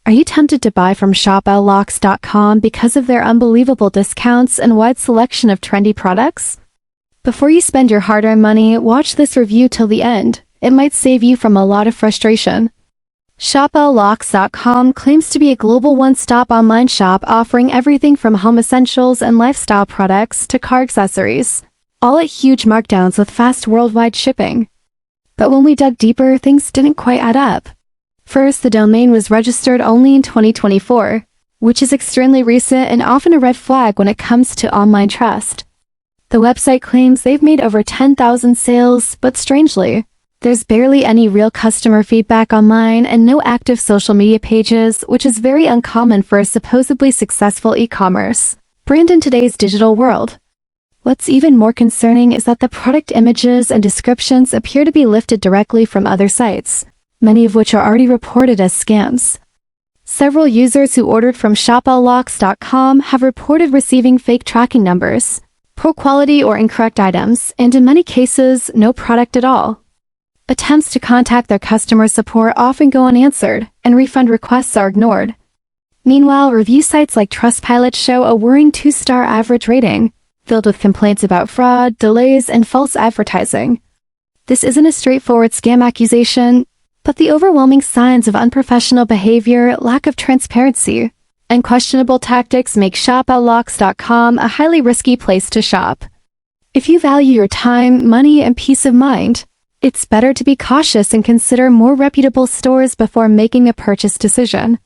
Are you tempted to buy from shoplocks.com because of their unbelievable discounts and wide selection of trendy products? Before you spend your hard-earned money, watch this review till the end. It might save you from a lot of frustration. shoplocks.com claims to be a global one-stop online shop offering everything from home essentials and lifestyle products to car accessories, all at huge markdowns with fast worldwide shipping. But when we dug deeper, things didn't quite add up. First, the domain was registered only in 2024, which is extremely recent and often a red flag when it comes to online trust. The website claims they've made over 10,000 sales, but strangely, there's barely any real customer feedback online and no active social media pages, which is very uncommon for a supposedly successful e-commerce brand in today's digital world. What's even more concerning is that the product images and descriptions appear to be lifted directly from other sites, many of which are already reported as scams. Several users who ordered from shoplocks.com have reported receiving fake tracking numbers, poor quality or incorrect items, and in many cases, no product at all. Attempts to contact their customer support often go unanswered, and refund requests are ignored. Meanwhile, review sites like Trustpilot show a worrying 2-star average rating, filled with complaints about fraud, delays, and false advertising. This isn't a straightforward scam accusation, but the overwhelming signs of unprofessional behavior, lack of transparency, and questionable tactics make shoplocks.com a highly risky place to shop. If you value your time, money, and peace of mind, it's better to be cautious and consider more reputable stores before making a purchase decision.